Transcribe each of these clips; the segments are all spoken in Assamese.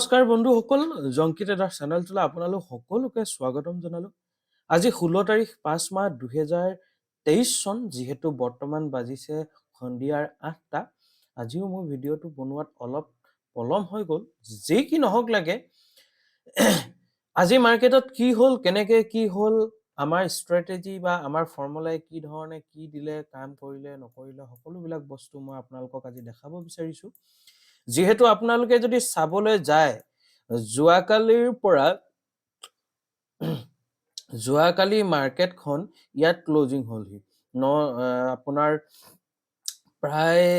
নমস্কাৰ বন্ধুসকল, জংকি ট্ৰেডাৰ চেনেলটোলৈ আপোনালোক সকলোকে স্বাগতম জনালোঁ। আজি 16 তাৰিখ 5 মাহ 2023 চন, যিহেতু বৰ্তমান বাজিছে সন্ধিয়াৰ 8টা। আজিও মোৰ ভিডিঅ'টো বনোৱাত অলপ পলম হৈ গ'ল। যি কি নহওক লাগে, আজি মাৰ্কেটত কি হ'ল, কেনেকে কি হ'ল, আমাৰ ষ্ট্ৰেটেজি বা আমাৰ ফৰ্মুলাই কি ধৰণে কি দিলে, কাম কৰিলে নকৰিলে, সকলোবিলাক বস্তু মই আপোনালোকক আজি দেখাব বিচাৰিছোঁ। যিহেতু আপোনালোকে যদি চাবলৈ যায়, যোৱাকালি মাৰ্কেটখন ইয়াত ক্লোজিং হ'লহি আপোনাৰ প্ৰায়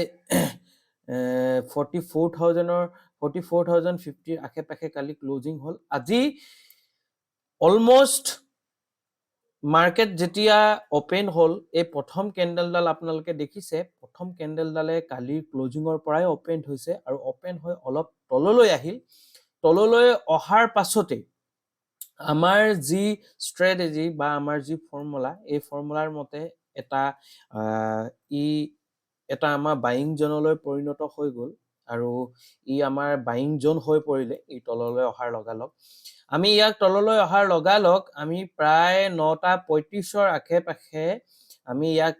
44,050 আশে পাশে কালি ক্লোজিং হ'ল। আজি অলমষ্ট মাৰ্কেট যেতিয়া ওপেন হ'ল, এই প্ৰথম কেণ্ডেলডাল আপোনালোকে দেখিছে, প্ৰথম কেণ্ডেলডালে কালিৰ ক্লোজিঙৰ পৰাই ওপেন হৈছে আৰু ওপেন হৈ অলপ তললৈ আহিল। তললৈ অহাৰ পাছতে আমাৰ যি ষ্ট্ৰেটেজি বা আমাৰ যি ফৰ্মুলা, এই ফৰ্মুলাৰ মতে এটা আমাৰ বাইং জোনলৈ পৰিণত হৈ গ'ল আৰু আমাৰ বাইং জোন হৈ পৰিলে এই তললৈ অহাৰ লগালগ। আমি ইয়াক তললৈ অহাৰ লগালগ আমি প্ৰায় 9:35ৰ আশে পাশে আমি ইয়াক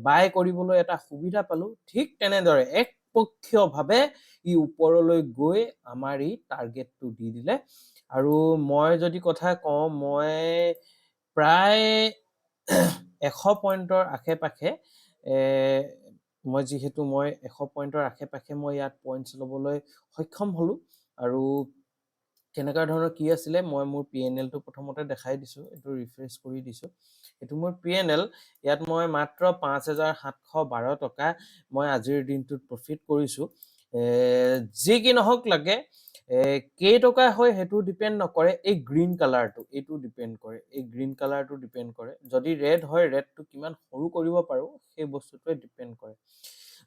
বাই কৰিবলৈ এটা সুবিধা পালো। ঠিক তেনেদৰে একপক্ষীয়ভাৱে ওপৰলৈ গৈ আমাৰ এই টাৰ্গেটটো দি দিলে আৰু মই যদি কথা কওঁ, মই প্ৰায় 100 পইণ্টৰ আশে পাশে মই 100 পইণ্টৰ আশে পাশে মই ইয়াত পইণ্টছ ল'বলৈ সক্ষম হ'লো। আৰু কেনেকুৱা ধৰণৰ কি আছিলে, মই মোৰ PNL টো প্ৰথমতে দেখাই দিছোঁ, এইটো ৰিফ্ৰেছ কৰি দিছোঁ। এইটো মোৰ PNL, ইয়াত মই মাত্ৰ 5,712 টকা মই আজিৰ দিনটোত প্ৰফিট কৰিছোঁ। যি কি নহওক লাগে, কেইটকা হয় সেইটো ডিপেণ্ড নকৰে, এই গ্ৰীণ কালাৰটো এইটো ডিপেণ্ড কৰে, এই গ্ৰীণ কালাৰটো ডিপেণ্ড কৰে। যদি ৰেড হয়, ৰেডটো কিমান সৰু কৰিব পাৰোঁ সেই বস্তুটোৱে ডিপেণ্ড কৰে।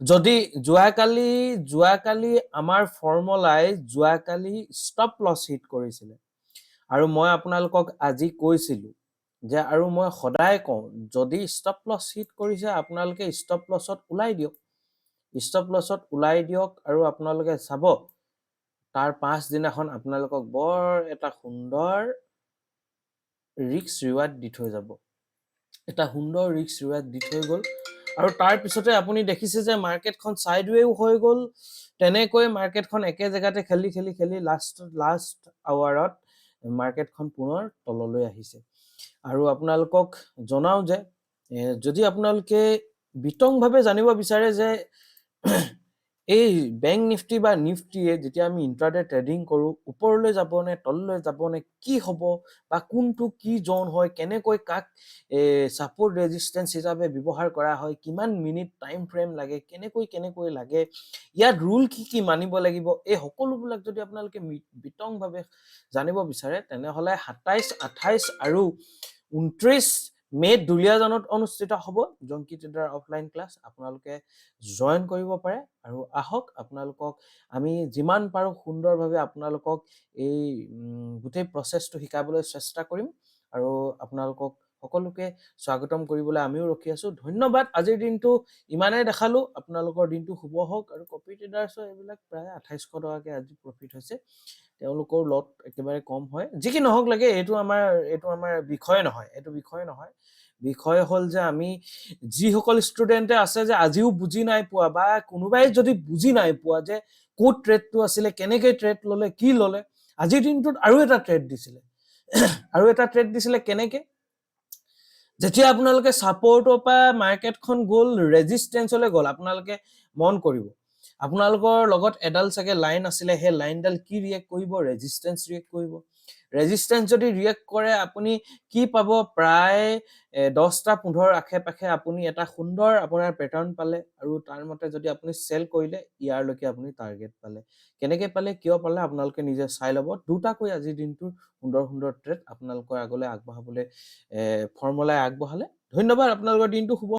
যদি যোৱাকালি আমাৰ ফৰ্মুলাই যোৱাকালি ষ্টপ লছ হিট কৰিছিলে আৰু মই আপোনালোকক আজি কৈছিলোঁ যে, আৰু মই সদায় কওঁ, যদি ষ্টপ লছ হিট কৰিছে আপোনালোকে ষ্টপ লছত ওলাই দিয়ক, আৰু আপোনালোকে চাব তাৰ পাছদিনাখন আপোনালোকক বৰ এটা সুন্দৰ ৰিস্ক ৰিৱাৰ্ড দি থৈ যাব, গ'ল। আৰু তাৰ পিছতে আপুনি দেখিছে যে মাৰ্কেটখন সাইডৱেও হৈ গ'ল। তেনেকৈ মাৰ্কেটখন একে জেগাতে খেলি লাষ্ট আৱাৰত মাৰ্কেটখন পুনৰ তললৈ আহিছে। আৰু আপোনালোকক জনাও যে যদি আপোনালোকে বিতংভাৱে জানিব বিচাৰে যে এই বেংক নিফটি বা নিফটিয়ে যেতিয়া আমি ইন্ট্ৰাডে ট্ৰেডিং কৰোঁ, ওপৰলৈ যাব নে তললৈ যাব নে কি হ'ব, বা কোনটো কি জোন হয়, কেনেকৈ কাক সাপোৰ্ট ৰেজিষ্টেন্স হিচাপে ব্যৱহাৰ কৰা হয়, কিমান মিনিট টাইম ফ্ৰেম লাগে, কেনেকৈ লাগে, ইয়াত ৰুল কি মানিব লাগিব, এই সকলোবিলাক যদি আপোনালোকে বিতংভাৱে জানিব বিচাৰে, তেনেহ'লে 27, 28 আৰু 29 মে'ত দুলীয়াজানত অনুষ্ঠিত হ'ব জংকি ট্ৰেডাৰ অফলাইন ক্লাছ। আপোনালোকে জইন কৰিব পাৰে আৰু আহক, আপোনালোকক আমি যিমান পাৰোঁ সুন্দৰভাৱে আপোনালোকক এই গোটেই প্ৰচেছটো শিকাবলৈ চেষ্টা কৰিম আৰু আপোনালোকক সকলোকে স্বাগতম কৰিবলৈ আমিও ৰখি আছো। ধন্যবাদ। আজিৰ দিনটো ইমানেই দেখালো, আপোনালোকৰ দিনটো শুভ হওক। আৰু কপি ট্ৰেডাৰ্ছৰ এইবিলাক প্ৰায় 2800 টকাকে আজি প্ৰফিট হৈছে, তেওঁলোকৰ লট একেবাৰে কম হয়। যি কি নহওক লাগে, এইটো আমাৰ বিষয় নহয়, বিষয় হ'ল যে আমি যিসকল ষ্টুডেণ্টে আছে যে আজিও বুজি নাই পোৱা, বা কোনোবাই যদি বুজি নাই পোৱা যে ক'ত ট্ৰেডটো আছিলে, কেনেকৈ ট্ৰেড ল'লে, কি ল'লে, আজিৰ দিনটোত আৰু এটা ট্ৰেড দিছিলে কেনেকে, যেতিয়া আপোনালোকে ছাপোৰ্টৰ পৰা মাৰ্কেটখন গ'ল ৰেজিষ্টেন্সলৈ গ'ল, আপোনালোকে মন কৰিব, আপোনালোকৰ লগত এডাল চাগে লাইন আছিলে, সেই লাইনডাল কি ৰিয়েক্ট কৰিব, ৰেজিষ্টেন্স ৰিয়েক্ট কৰিব। ৰেজিষ্টেন্স যদি ৰিয়েক্ট কৰে আপুনি কি পাব, প্ৰায় 10-15 আশে পাশে আপুনি এটা সুন্দৰ আপোনাৰ পেটাৰ্ণ পালে, আৰু তাৰ মতে যদি আপুনি চেল কৰিলে ইয়াৰলৈকে আপুনি টাৰ্গেট পালে। কেনেকে পালে, কিয় পালে, আপোনালোকে নিজে চাই ল'ব। দুটাকৈ আজিৰ দিনটোৰ সুন্দৰ ট্ৰেড আপোনালোকৰ আগলৈ আগবঢ়াবলৈ ফৰ্মুলাই আগবঢ়ালে। ধন্যবাদ, আপোনালোকৰ দিনটো শুভ।